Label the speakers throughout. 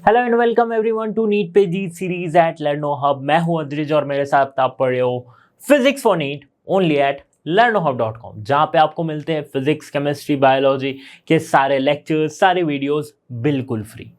Speaker 1: Hello and welcome everyone to NEET P G series at Learnohub. मैं हूं अद्रिज और मेरे साथ आप पढ़ रहे हो physics for NEET only at learnohub.com, जहां पे आपको मिलते हैं फिजिक्स, केमिस्ट्री, बायोलॉजी के सारे लेक्चर्स, सारे वीडियोस बिल्कुल फ्री।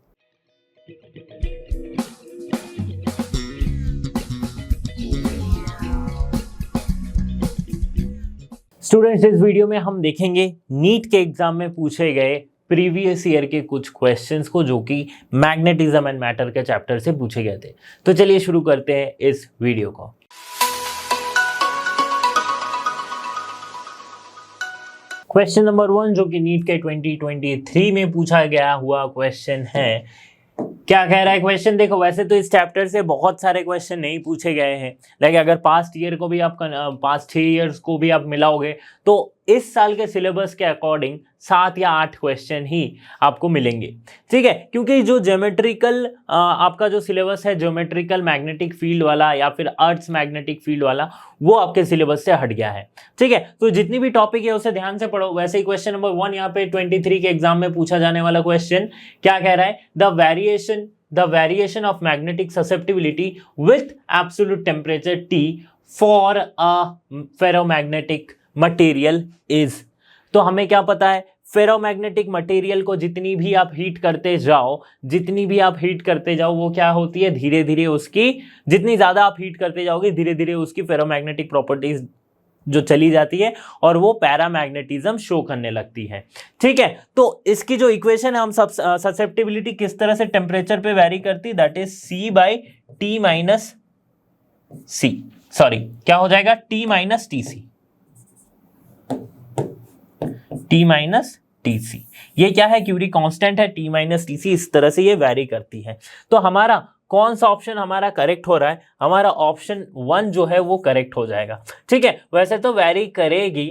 Speaker 1: स्टूडेंट्स, इस वीडियो में हम देखेंगे नीट के एग्जाम में पूछे गए प्रीवियस ईयर के कुछ क्वेश्चंस को, जो कि मैग्नेटिज्म एंड मैटर के चैप्टर से पूछे गए थे। तो चलिए शुरू करते हैं इस वीडियो को। क्वेश्चन नंबर 1, जो कि नीट के 2023 में पूछा गया हुआ क्वेश्चन है। क्या कह रहा है क्वेश्चन? देखो, वैसे तो इस चैप्टर से बहुत सारे क्वेश्चन नहीं पूछे गए हैं, लेकिन अगर पास्ट ईयर को भी आप पास्ट 6 ईयर्स को भी आप मिलाओगे तो इस साल के सिलेबस के अकॉर्डिंग 7 या 8 क्वेश्चन ही आपको मिलेंगे। ठीक है, क्योंकि जो ज्योमेट्रिकल आपका जो सिलेबस है, ज्योमेट्रिकल मैग्नेटिक फील्ड वाला या फिर अर्थ्स मैग्नेटिक फील्ड वाला, वो आपके सिलेबस से हट गया है। ठीक है, तो जितनी भी टॉपिक है उसे ध्यान से पढ़ो। वैसे ही क्वेश्चन नंबर 1 यहाँ पे 23 के एग्जाम में पूछा जाने वाला क्वेश्चन क्या कह रहा है? the variation of magnetic susceptibility with absolute temperature T for a ferromagnetic material is। तो हमें क्या पता है? फेरोमैग्नेटिक मटेरियल को जितनी भी आप हीट करते जाओ वो क्या होती है? धीरे धीरे उसकी, जितनी ज्यादा आप हीट करते जाओगे धीरे धीरे उसकी फेरोमैग्नेटिक प्रॉपर्टीज जो चली जाती है और वो पैरामैग्नेटिज्म शो करने लगती है। ठीक है, तो इसकी जो इक्वेशन है, हम सब ससेप्टिबिलिटी किस तरह से टेम्परेचर पे वेरी करती है, that is C by T minus C. Sorry, क्या हो जाएगा? T minus T C. T minus T C, ये क्या है? क्यूरी कांस्टेंट है। T माइनस टी सी, इस तरह से ये वेरी करती है। तो हमारा कौन सा ऑप्शन हमारा करेक्ट हो रहा है? हमारा ऑप्शन 1 जो है वो करेक्ट हो जाएगा। ठीक है, वैसे तो वेरी करेगी।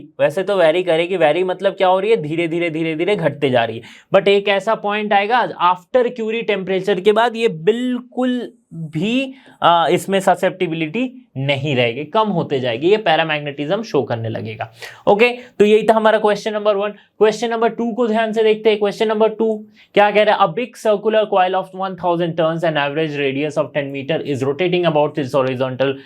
Speaker 1: वेरी मतलब क्या हो रही है? धीरे धीरे घटते जा रही है। बट एक ऐसा पॉइंट आएगा आफ्टर क्यूरी टेम्परेचर के बाद ये बिल्कुल भी इसमें ससेप्टिबिलिटी नहीं रहेगी, कम होते जाएगी, ये पैरामैग्नेटिज्म शो करने लगेगा। ओके, तो यही था हमारा क्वेश्चन नंबर 1। क्वेश्चन नंबर 2 को ध्यान से देखते हैं। क्वेश्चन नंबर 2 क्या कह रहा है? A big circular coil of 1000 turns and average radius of 10 metre is rotating about its horizontal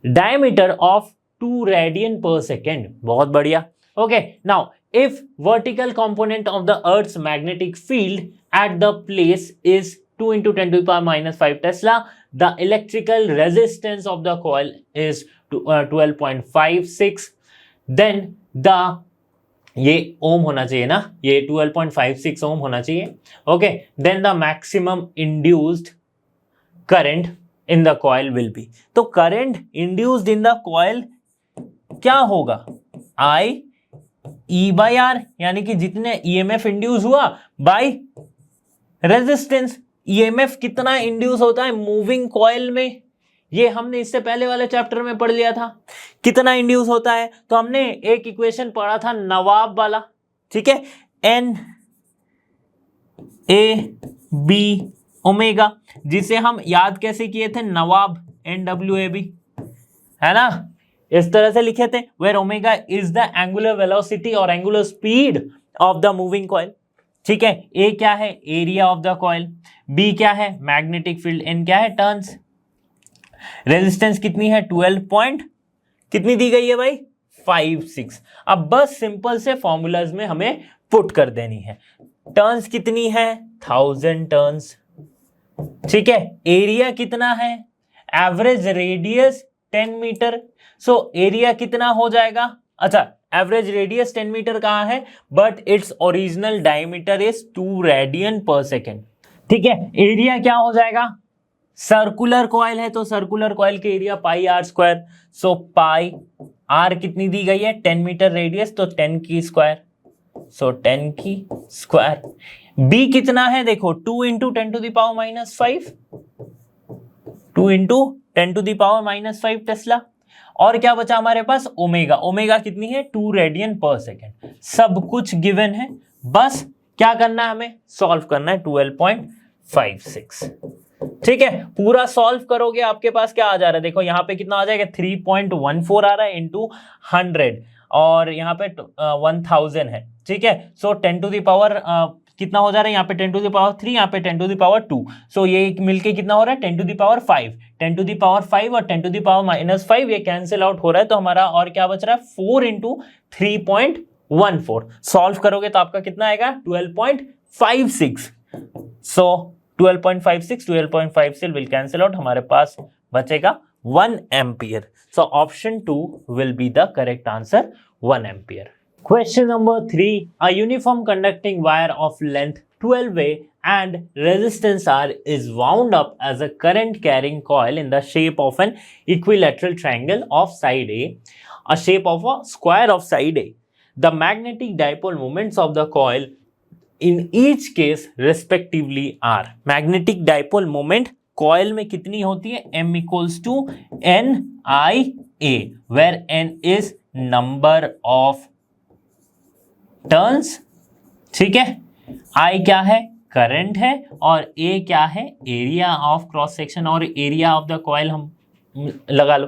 Speaker 1: diameter of 2 radian पर सेकेंड। बहुत बढ़िया। Okay, now if vertical component of the earth's magnetic field at the place is 2 into 10 to the power minus 5 Tesla, the electrical resistance of the coil is 12.56, then the, ये ओम होना चाहिए ना, ये 12.56 ओम होना चाहिए। Okay, then the maximum induced current in the coil will be। तो current induced in the coil क्या होगा? I E by R, यानी कि जितने EMF इंड्यूस हुआ बाय रेजिस्टेंस। ईएमएफ कितना इंड्यूस होता है मूविंग कॉइल में? ये हमने इससे पहले वाले चैप्टर में पढ़ लिया था, कितना इंड्यूस होता है। तो हमने एक इक्वेशन पढ़ा था नवाब वाला, ठीक है, एन ए बी ओमेगा, जिसे हम याद कैसे किए थे? नवाब NWAB, है ना? इस तरह से लिखे थे, where omega is the angular velocity और angular speed of the moving coil. ठीक है, ए क्या है? Area of the coil. B क्या है? Magnetic field. एन क्या है? टर्न्स। रेजिस्टेंस कितनी है? 12 कितनी दी गई है भाई? 56। अब बस सिंपल से फॉर्मूलाज में हमें पुट कर देनी है। टर्न्स कितनी है? 1000 टर्न्स। ठीक है, एरिया कितना है? Average radius 10 metre. So area कितना हो जाएगा? अच्छा, एवरेज रेडियस 10 मीटर कहाँ है? But its original diameter is 2 radian पर सेकेंड। ठीक है, एरिया क्या हो जाएगा? सर्कुलर कॉइल है तो सर्कुलर कॉइल के area pi r square. So pi r कितनी दी गई है? 10 मीटर रेडियस, तो 10 की स्क्वायर। सो 10 की स्क्वायर। बी कितना है? देखो, 2 into 10 to the power minus 5, 2 into 10 to the power minus 5 tesla. और क्या बचा हमारे पास? ओमेगा। ओमेगा कितनी है? 2 रेडियन पर सेकेंड। सब कुछ गिवन है, बस क्या करना है? हमें सॉल्व करना है। 12.56। ठीक है, पूरा सॉल्व करोगे आपके पास क्या आ जा रहा है? देखो यहाँ पे कितना आ जाएगा? 3.14 आ रहा है इंटू 100, और यहाँ पे 1000 है। ठीक है, सो 10 टू द पावर कितना हो जा रहा है, यहाँ पे 10 टू द पावर 3, यहाँ पे 10 टू द पावर 2, सो ये मिलके कितना हो रहा है 10 to the power 5, 10 to the power 5 और 10 टू द पावर -5 ये कैंसिल आउट हो रहा है, तो हमारा और क्या बच रहा है 4 इंटू 3.14, सॉल्व करोगे तो आपका कितना आएगा 12.56, सो 12.56 विल कैंसिल आउट, हमारे पास बचेगा 1 ampere, so option 2 will be the correct answer 1 ampere. Question number 3. A uniform conducting wire of length 12A and resistance R is wound up as a current carrying coil in the shape of an equilateral triangle of side A shape of a square of side A. The magnetic dipole moments of the coil in each case respectively are. Magnetic dipole moment coil में कितनी होती है, M equals to NIA, where N is number of turns, ठीक है, I क्या है current है और A क्या है एरिया ऑफ क्रॉस सेक्शन और एरिया ऑफ द कॉइल हम लगा लो,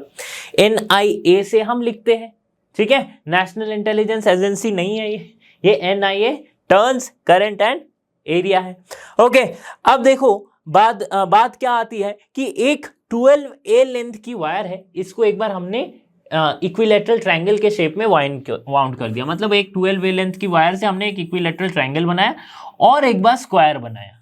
Speaker 1: NIA से हम लिखते हैं, ठीक है, नेशनल इंटेलिजेंस एजेंसी नहीं है ये NIA turns current and area है। ओके, अब देखो बात क्या आती है कि एक 12A लेंथ की वायर है, इसको एक बार हमने इक्विलेटरल ट्रायंगल के शेप में वाउंड कर दिया, मतलब एक 12 लेंथ की वायर से हमने एक इक्विलेटरल ट्रायंगल बनाया और एक बार स्क्वायर बनाया,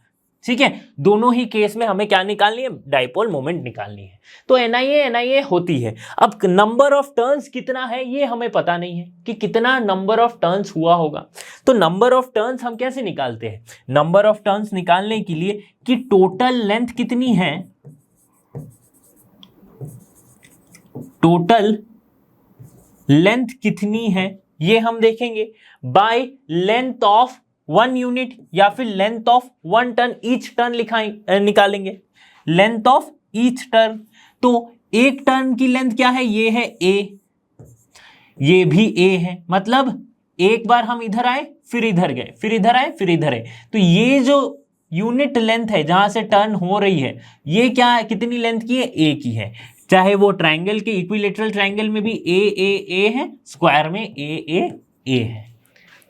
Speaker 1: ठीक है, दोनों ही केस में हमें क्या निकालनी है, डाइपोल मोमेंट निकालनी है, तो NIA होती है। अब नंबर ऑफ टर्न्स कितना है ये हमें पता नहीं है कि कितना नंबर ऑफ टर्न्स हुआ होगा, तो नंबर ऑफ टर्न्स हम कैसे निकालते हैं, नंबर ऑफ टर्न्स निकालने के लिए कि टोटल लेंथ कितनी है, टोटल लेंथ कितनी है ये हम देखेंगे बाय लेंथ ऑफ 1 यूनिट या फिर length of 1 turn, each turn निकालेंगे, लेंथ ऑफ ईच टर्न, तो एक टर्न की लेंथ क्या है, ये है A, ये भी A है, मतलब एक बार हम इधर आए फिर इधर गए फिर इधर आए फिर इधर आए, तो ये जो यूनिट लेंथ है जहां से टर्न हो रही है ये क्या है, कितनी लेंथ की है, A की है, चाहे वो ट्रायंगल के इक्विलेटरल ट्रायंगल में भी A है, स्क्वायर में A है,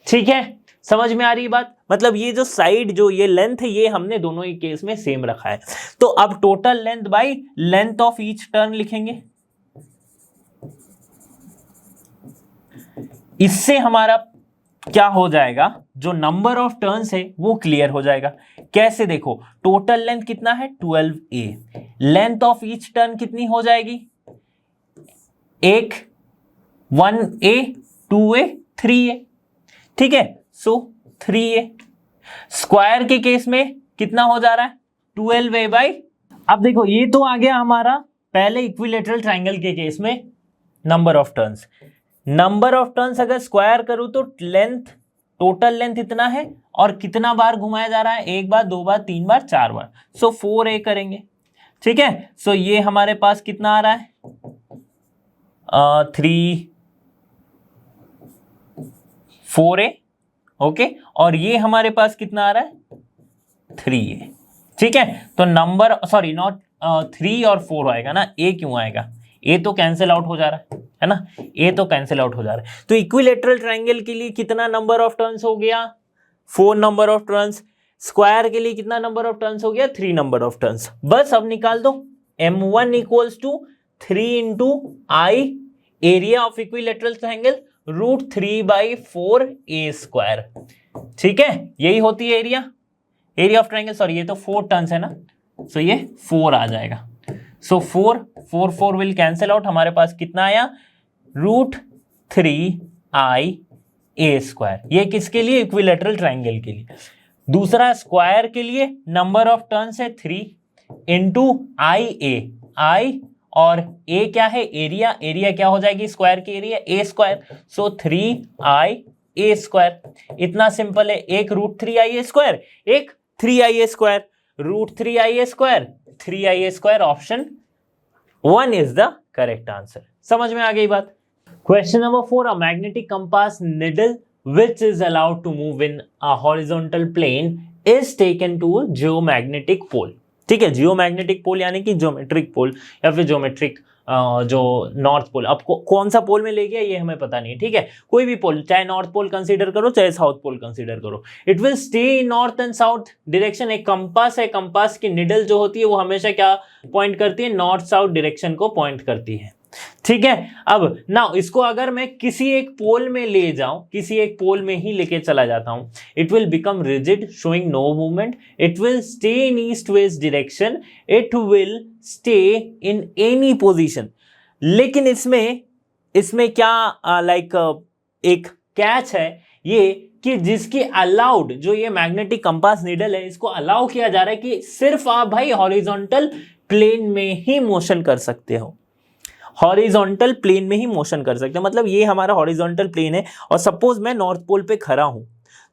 Speaker 1: ठीक है, समझ में आ रही बात, मतलब ये जो साइड जो ये लेंथ है ये हमने दोनों ही केस में सेम रखा है, तो अब total length by length of each turn लिखेंगे, इससे हमारा क्या हो जाएगा, जो नंबर ऑफ टर्न्स है वो क्लियर हो जाएगा। कैसे, देखो टोटल लेंथ कितना है 12A, length of each turn कितनी हो जाएगी, एक 1A 2A 3A, ठीक है, सो 3A, स्क्वायर के केस में कितना हो जा रहा है 12A बाई, अब देखो ये तो आ गया हमारा पहले इक्विलेटरल ट्रायंगल के केस में number of turns, number of turns अगर स्क्वायर करूं तो लेंथ, टोटल लेंथ इतना है और कितना बार घुमाया जा रहा है, एक बार, दो बार, तीन बार, चार बार, सो 4A करेंगे, ठीक है, सो ये हमारे पास कितना आ रहा है 4A, ओके, और ये हमारे पास कितना आ रहा है 3A, ठीक है, तो नंबर सॉरी नॉट 3 और 4 आएगा ना, A क्यों आएगा, A तो कैंसिल आउट हो जा रहा है ना, A तो कैंसिल आउट हो जा रहा है, तो इक्विलेटरल ट्रायंगल के लिए कितना नंबर ऑफ टर्न्स हो गया 4 नंबर ऑफ टर्न्स, स्क्वायर के लिए कितना नंबर ऑफ टर्न्स हो गया 3 नंबर ऑफ टर्न्स, बस अब निकाल दो M1 equals to 3 into I area of equilateral triangle √3/4A square, ठीक है, यही होती है एरिया ऑफ ट्रायंगल, सॉरी ये तो 4 टर्न्स है ना, सो ये 4 आ जाएगा, सो 4 विल कैंसिल आउट, हमारे पास कितना आया √3IA स्क्वायर, ये किसके लिए, इक्विलेटरल ट्रायंगल के लिए। दूसरा स्क्वायर के लिए नंबर ऑफ टर्न्स है 3 इंटू I और A क्या है एरिया क्या हो जाएगी स्क्वायर की area A square, so 3IA square, इतना सिंपल है, एक √3IA स्क्वायर, एक 3IA square, √3IA square 3IA square, option 1 is the correct answer. समझ में आ गई बात। Question number 4, a magnetic compass needle which is allowed to move in a horizontal plane is taken to geomagnetic pole। ठीक है, geomagnetic पोल यानी कि geometric पोल या फिर ज्योमेट्रिक जो नॉर्थ पोल, अब कौन सा पोल में ले गया ये हमें पता नहीं है, ठीक है, कोई भी पोल, चाहे नॉर्थ पोल कंसीडर करो चाहे साउथ पोल कंसीडर करो, it will stay in north and south direction. एक कंपास है, कंपास की निडल जो होती है वो हमेशा क्या पॉइंट करती है, नॉर्थ साउथ डायरेक्शन को पॉइंट करती है, ठीक है। अब नाउ इसको अगर मैं किसी एक पोल में ले जाऊं, किसी एक पोल में ही लेके चला जाता हूं, it will become rigid showing no movement, it will stay in east west direction, it will stay in any position. लेकिन इसमें क्या लाइक एक कैच है ये कि जिसकी अलाउड, जो ये मैग्नेटिक कंपास नीडल है, इसको अलाउ किया जा रहा है कि सिर्फ आप भाई हॉरिजॉन्टल प्लेन में ही मोशन कर सकते हो, हॉरिजॉन्टल प्लेन में ही मोशन कर सकते हो। मतलब ये हमारा हॉरिजॉन्टल प्लेन है और सपोज मैं नॉर्थ पोल पे खड़ा हूं,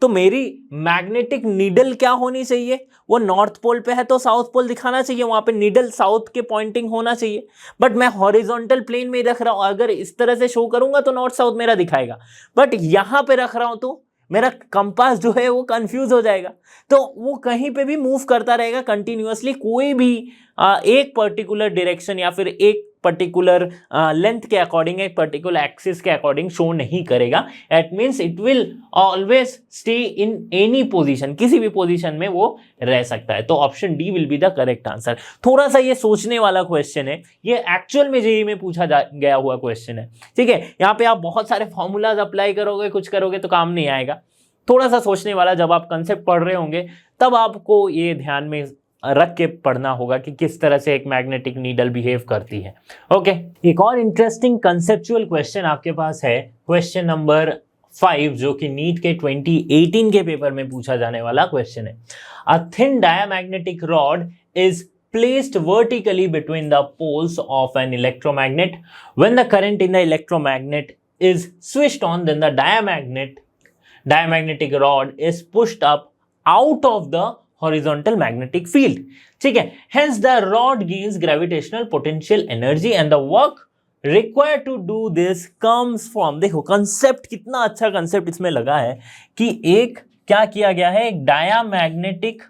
Speaker 1: तो मेरी मैग्नेटिक नीडल क्या होनी चाहिए, वो नॉर्थ पोल पे है तो साउथ पोल दिखाना चाहिए, वहां पे नीडल साउथ के पॉइंटिंग होना चाहिए, बट मैं हॉरिजॉन्टल प्लेन में ही रख रहा हूं, अगर इस तरह से शो करूंगा तो नॉर्थ साउथ मेरा दिखाएगा, बट यहां पे रख रहा हूं तो मेरा कंपास जो है वो कंफ्यूज हो जाएगा, तो वो कहीं पे भी मूव करता रहेगा कंटिन्यूअसली, कोई भी एक पर्टिकुलर डायरेक्शन या फिर एक पर्टिकुलर लेंथ के अकॉर्डिंग, एक पर्टिकुलर एक्सिस के अकॉर्डिंग शो नहीं करेगा। It means it will always stay in any position, किसी भी पोजीशन में वो रह सकता है। तो option D will be the correct answer. थोड़ा सा ये सोचने वाला क्वेश्चन है, ये एक्चुअल में जेईई में पूछा गया हुआ क्वेश्चन है, ठीक है। यहाँ पे आप बहुत सारे फॉर्मूलाज अप्लाई करोगे, कुछ करोगे तो काम नहीं आएगा, थोड़ा सा सोचने वाला, जब आप कंसेप्ट पढ़ रहे होंगे तब आपको ये ध्यान में रख के पढ़ना होगा कि किस तरह से एक मैग्नेटिक नीडल बिहेव करती है। ओके, एक और इंटरेस्टिंग कंसेप्चुअल क्वेश्चन आपके पास है, क्वेश्चन नंबर 5, जो कि नीट के 2018 के पेपर में पूछा जाने वाला क्वेश्चन है। A thin diamagnetic rod is placed vertically between the poles of an electromagnet. When the current in the electromagnet is switched on, then the diamagnetic rod is pushed up out of the horizontal magnetic field. ठीक है, hence the rod gains gravitational potential energy and the work required to do this comes from, देखो concept कितना अच्छा concept इसमें लगा है कि एक क्या किया गया है, एक डायामैग्नेटिक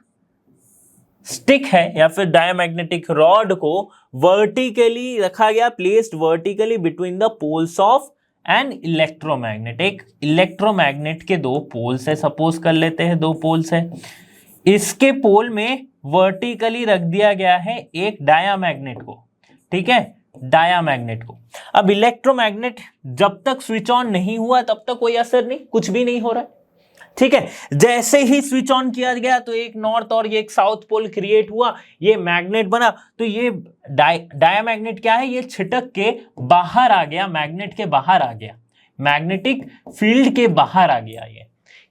Speaker 1: स्टिक है या फिर डायामैग्नेटिक रॉड को वर्टिकली रखा गया, placed vertically between the poles of an electromagnet. एक इलेक्ट्रोमैग्नेट के दो पोल्स है, सपोज कर लेते हैं दो पोल्स है, इसके पोल में वर्टिकली रख दिया गया है एक डायामैग्नेट को, ठीक है, डायामैग्नेट को। अब इलेक्ट्रोमैग्नेट जब तक स्विच ऑन नहीं हुआ तब तक कोई असर नहीं, कुछ भी नहीं हो रहा है, ठीक है। जैसे ही स्विच ऑन किया गया तो एक नॉर्थ और ये एक साउथ पोल क्रिएट हुआ, ये मैग्नेट बना, तो ये डायामैग्नेट क्या है, ये छिटक के बाहर आ गया, मैग्नेट के बाहर आ गया, मैग्नेटिक फील्ड के बाहर आ गया। ये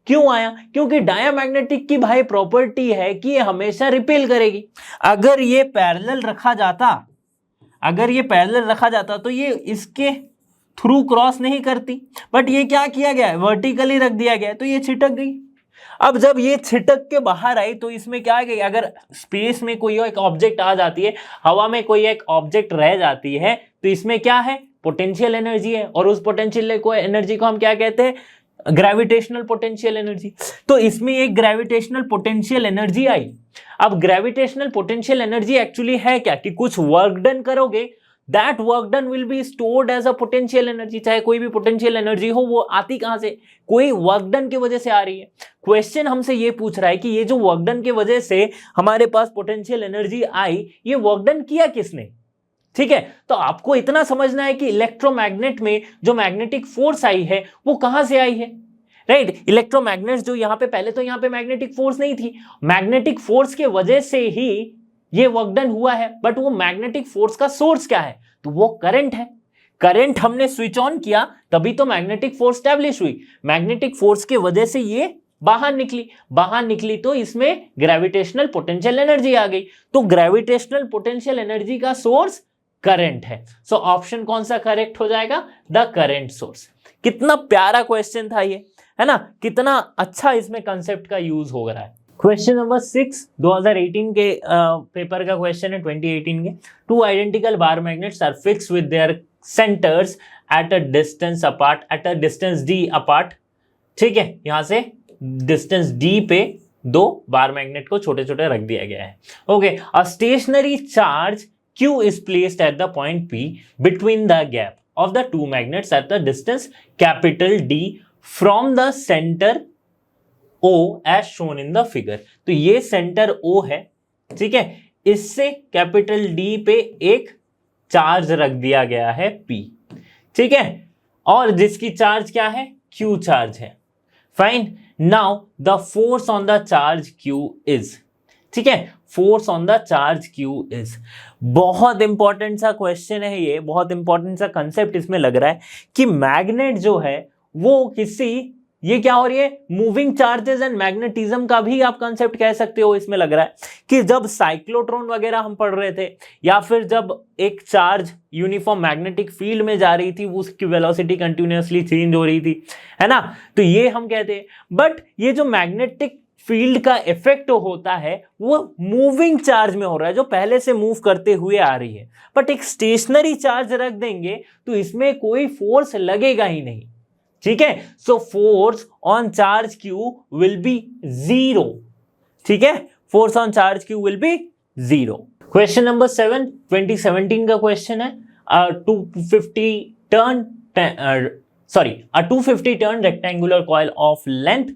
Speaker 1: क्यों आया, क्योंकि डायामैग्नेटिक की भाई प्रॉपर्टी है कि ये हमेशा रिपेल करेगी। अगर ये पैरेलल रखा जाता तो ये इसके थ्रू क्रॉस नहीं करती, बट ये क्या किया गया है, वर्टिकली रख दिया गया है, तो ये छिटक गई। अब जब ये छिटक के बाहर आई तो इसमें क्या है, अगर स्पेस में कोई एक ऑब्जेक्ट आ जाती है, हवा में कोई एक ऑब्जेक्ट रह जाती है, तो इसमें क्या है, पोटेंशियल एनर्जी है, और उस पोटेंशियल एनर्जी को हम क्या कहते हैं, ग्रेविटेशनल पोटेंशियल एनर्जी। तो इसमें एक ग्रेविटेशनल पोटेंशियल एनर्जी आई। अब ग्रेविटेशनल पोटेंशियल एनर्जी एक्चुअली है क्या, कि कुछ वर्क डन करोगे, that work done will be stored as a potential energy. चाहे कोई भी पोटेंशियल एनर्जी हो, वो आती कहां से, कोई वर्क डन की वजह से आ रही है। क्वेश्चन हमसे ये पूछ रहा है कि ये जो वर्क डन की वजह से हमारे पास पोटेंशियल एनर्जी आई, ये वर्क डन किया किसने, ठीक है। तो आपको इतना समझना है कि इलेक्ट्रोमैग्नेट में जो मैग्नेटिक फोर्स आई है वो कहां से आई है, राइट। इलेक्ट्रोमैग्नेट जो यहां पे, पहले तो यहां पे मैग्नेटिक फोर्स नहीं थी, मैग्नेटिक फोर्स के वजह से ही ये वर्क डन हुआ है, बट वो मैग्नेटिक फोर्स का सोर्स क्या है, तो वो करंट है। करंट हमने स्विच ऑन किया तभी तो मैग्नेटिक फोर्स स्टैब्लिश हुई, मैग्नेटिक फोर्स के वजह से ये बाहर निकली तो इसमें ग्रेविटेशनल पोटेंशियल एनर्जी आ गई, तो ग्रेविटेशनल पोटेंशियल एनर्जी का सोर्स करंट है। सो ऑप्शन कौन सा करेक्ट हो जाएगा, द करंट सोर्स। कितना प्यारा क्वेश्चन था ये, है ना, कितना अच्छा इसमें कंसेप्ट का यूज हो रहा है। क्वेश्चन नंबर 6 2018 के पेपर का क्वेश्चन है, 2018 के। Two identical bar magnets are fixed with their centres at a distance apart, at a distance D apart, ठीक है। यहां से डिस्टेंस डी पे दो बार मैग्नेट को छोटे छोटे रख दिया गया है, okay. A stationary charge Q is placed at the point P between the gap of the two magnets at the distance capital D from the center O as shown in the figure। तो ये centre O है, ठीक है, इससे capital D पे एक charge रख दिया गया है P, ठीक है, और जिसकी चार्ज क्या है, Q चार्ज है। Fine, now the force on the charge Q is, ठीक है, force on the charge Q is. बहुत इंपॉर्टेंट सा क्वेश्चन है ये, बहुत इंपॉर्टेंट सा कंसेप्ट इसमें लग रहा है कि मैग्नेट जो है वो किसी, ये क्या हो रही है, मूविंग चार्जेस एंड मैग्नेटिज्म का भी आप कंसेप्ट कह सकते हो। इसमें लग रहा है कि जब साइक्लोट्रॉन वगैरह हम पढ़ रहे थे, या फिर जब एक चार्ज यूनिफॉर्म मैग्नेटिक फील्ड में जा रही थी, उसकी वेलोसिटी कंटिन्यूअसली चेंज हो रही थी, है ना, तो ये हम कहते हैं। बट ये जो मैग्नेटिक फील्ड का इफेक्ट होता है वो मूविंग चार्ज में हो रहा है, जो पहले से मूव करते हुए आ रही है। बट एक स्टेशनरी चार्ज रख देंगे तो इसमें कोई फोर्स लगेगा ही नहीं, ठीक है। So force on charge Q will be zero, ठीक है, force on charge Q will be zero. Question number 7 2017 का क्वेश्चन है। 250 turn rectangular coil of length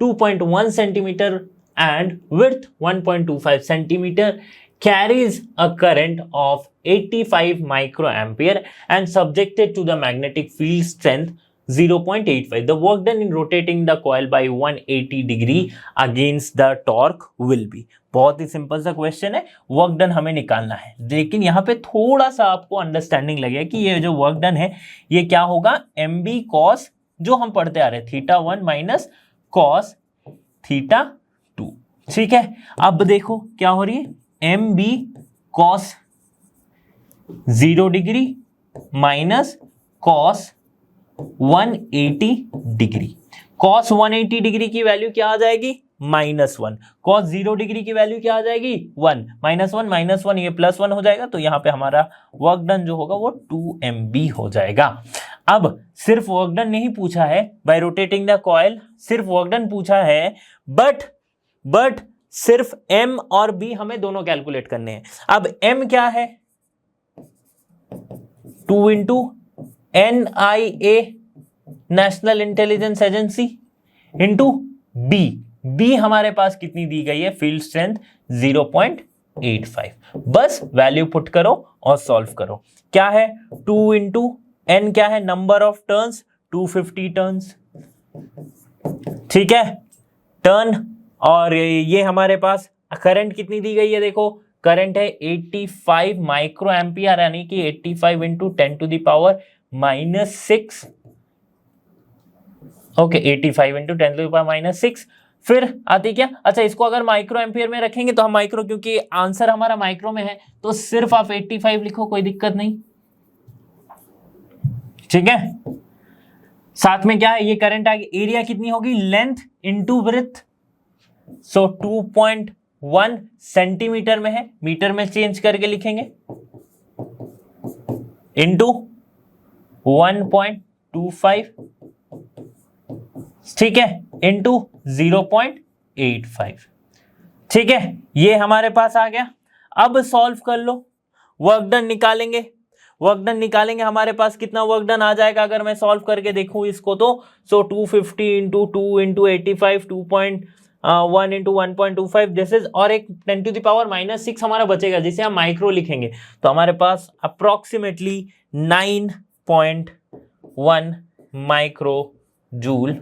Speaker 1: 2.1 centimeter and width 1.25 centimeter carries a current of 85 microampere and subjected to the magnetic field strength 0.85. The work done in rotating the coil by 180 degree against the torque will be। बहुत ही simple सा question है, work done हमें निकालना है, लेकिन यहाँ पे थोड़ा सा आपको अंडरस्टैंडिंग लगेगा कि ये जो वर्क डन है ये क्या होगा, mb cos, जो हम पढ़ते आ रहे हैं, θ1 माइनस cos θ2, ठीक है। अब देखो क्या हो रही है, mb cos 0 degree minus cos 180 degree. cos 180 degree की वैल्यू क्या आ जाएगी, -1। cos 0 डिग्री की वैल्यू क्या आ जाएगी, 1। -1 ये +1 हो जाएगा, तो यहां पे हमारा वर्क डन जो होगा वो 2mb हो जाएगा। अब सिर्फ वर्क डन नहीं पूछा है बाय रोटेटिंग द कॉइल, सिर्फ वर्क डन पूछा है, बट सिर्फ m और b हमें दोनों कैलकुलेट करने हैं। अब m क्या है, 2 into NIA national intelligence agency into b हमारे पास कितनी दी गई है, फील्ड स्ट्रेंथ 0.85। बस वैल्यू पुट करो और सॉल्व करो। क्या है, 2 इंटू n क्या है, नंबर ऑफ टर्न्स 250 टर्न्स, ठीक है, टर्न, और ये हमारे पास करंट कितनी दी गई है, देखो करंट है 85 माइक्रो एम्पियर, यानी कि 85 into 10 to the power -6, okay 85 into 10 to the power -6। फिर आती क्या, अच्छा इसको अगर माइक्रो एम्पियर में रखेंगे तो हम माइक्रो, क्योंकि आंसर हमारा माइक्रो में है तो सिर्फ आप 85 लिखो, कोई दिक्कत नहीं, ठीक है। साथ में क्या है, ये करंट आ गई, एरिया कितनी होगी, लेंथ इंटू ब्रेथ, सो 2.1 सेंटीमीटर में है, मीटर में चेंज करके लिखेंगे, इंटू 1.25, ठीक है, इंटू 0.85, ठीक है, ये हमारे पास आ गया। अब सॉल्व कर लो, वर्क डन निकालेंगे, वर्क डन निकालेंगे, हमारे पास कितना वर्क डन आ जाएगा अगर मैं सॉल्व करके देखूं इसको तो, सो 250 into 2 into 85, 2.1 into 1.25 this is, और एक 10 टू द पावर -6 हमारा बचेगा, जिसे हम माइक्रो लिखेंगे, तो हमारे पास अप्रोक्सीमेटली 9.1 माइक्रो जूल,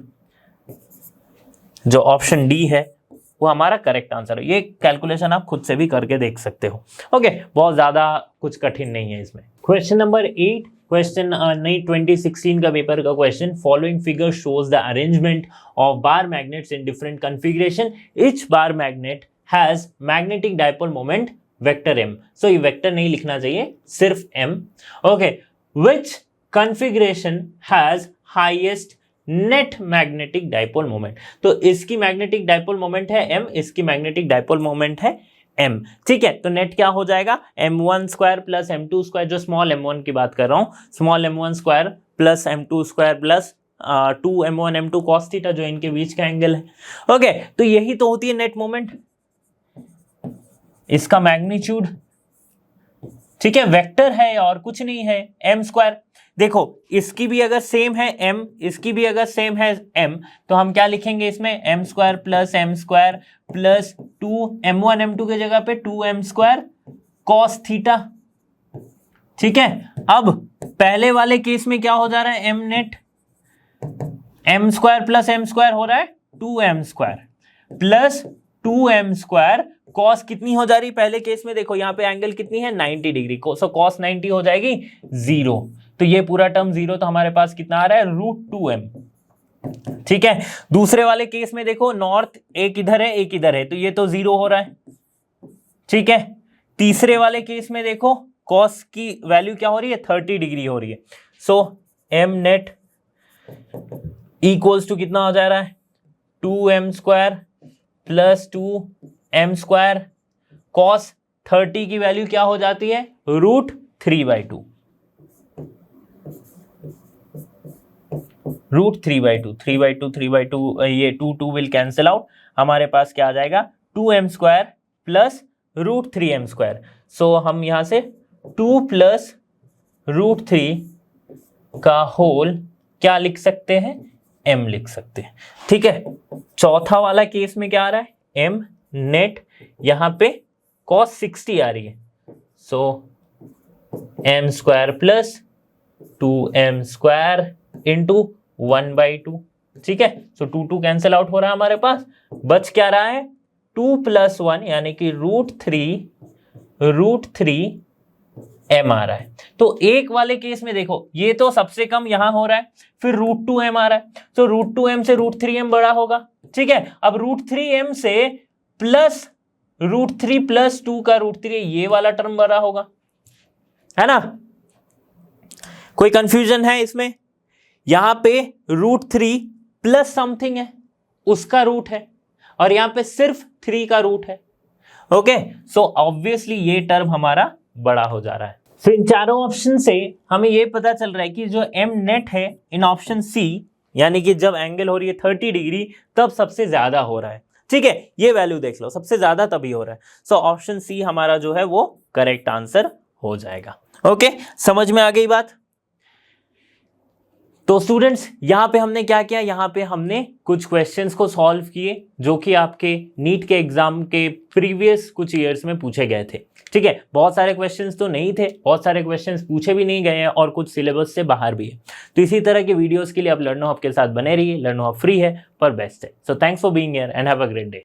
Speaker 1: जो ऑप्शन डी है वो हमारा करेक्ट आंसर है। ये कैलकुलेशन आप खुद से भी करके देख सकते हो, ओके, बहुत ज्यादा कुछ कठिन नहीं है इसमें। क्वेश्चन नंबर 8, क्वेश्चन नहीं 2016 का पेपर का question, following figure shows the arrangement of bar magnets in different configuration, each bar magnet has magnetic dipole moment vector m, सो ये वेक्टर नहीं लिखना चाहिए, सिर्फ m, okay, which configuration has highest net magnetic dipole moment, तो इसकी magnetic dipole moment है m, इसकी magnetic dipole moment है m, ठीक है, तो नेट क्या हो जाएगा, m1 square plus m2 square, जो स्मॉल m1 की बात कर रहा हूं, small m1 square plus m2 square plus 2m1 m2 cos theta, जो इनके बीच का एंगल है, ओके, तो यही तो होती है नेट मोमेंट। इसका मैग्नीट्यूड ठीक है, वेक्टर है और कुछ नहीं है, एम स्क्वायर। देखो इसकी भी अगर सेम है m, इसकी भी अगर सेम है m, तो हम क्या लिखेंगे इसमें, M square plus 2 m1 m2 की जगह पे 2m स्क्वायर कॉस थीटा। ठीक है, अब पहले वाले केस में क्या हो जा रहा है, m net m square plus m square हो रहा है 2m square plus 2m square cos कितनी हो जा रही है पहले केस में, देखो यहाँ पे एंगल कितनी है 90 डिग्री, सो कॉस 90 हो जाएगी 0, तो ये पूरा टर्म 0, तो हमारे पास कितना आ रहा है √2m। ठीक है, दूसरे वाले केस में देखो नॉर्थ एक इधर है एक इधर है, तो ये तो 0 हो रहा है। ठीक है, तीसरे वाले केस में देखो कॉस की वैल्यू क्या हो रही है 30 डिग्री हो रही है, सो m नेट इक्वल्स टू कितना हो जा रहा है 2m square plus 2m square cos 30 की वैल्यू क्या हो जाती है √3/2, √3/2 ये 2 विल कैंसिल आउट, हमारे पास क्या आ जाएगा 2m square plus √3m square. सो हम यहां से 2 प्लस √3 का होल क्या लिख सकते हैं, m लिख सकते हैं। ठीक है, चौथा वाला केस में क्या आ रहा है m नेट, यहां पे cos 60 आ रही है, सो m square plus 2m square into 1/2। ठीक है, सो 2 कैंसिल आउट हो रहा है, हमारे पास बच क्या रहा है 2 + 1 यानी कि √3 m आ रहा है। तो एक वाले केस में देखो ये तो सबसे कम यहां हो रहा है, फिर √2m आ रहा है, तो √2m से √3m बड़ा होगा। ठीक है, अब √3m से प्लस √3 + 2 का √3 ये वाला टर्म बड़ा होगा, है ना। कोई कंफ्यूजन है इसमें, यहां पे √3 प्लस समथिंग है उसका रूट है, और यहां पे सिर्फ 3 का रूट है। ओके, सो ऑब्वियसली ये टर्म हमारा बड़ा हो जा रहा है। तो इन चारों ऑप्शन से हमें ये पता चल रहा है कि जो m नेट है इन ऑप्शन सी, यानी कि जब एंगल हो रही है 30 डिग्री तब सबसे ज्यादा हो रहा है। ठीक है, ये वैल्यू देख लो, सबसे ज्यादा तभी हो रहा है, सो ऑप्शन सी हमारा जो है वो करेक्ट आंसर हो जाएगा। ओके, समझ में आ गई बात। तो स्टूडेंट्स यहाँ पे हमने क्या किया, यहाँ पे हमने कुछ क्वेश्चंस को सॉल्व किए जो कि आपके नीट के एग्जाम के प्रीवियस कुछ ईयर्स में पूछे गए थे। ठीक है, बहुत सारे क्वेश्चंस तो नहीं थे, बहुत सारे क्वेश्चंस पूछे भी नहीं गए हैं और कुछ सिलेबस से बाहर भी है। तो इसी तरह के वीडियोस के लिए आप लर्नो हब के साथ बने रहिए। लर्नो हब फ्री है पर बेस्ट है। So thanks for being here and have a great day.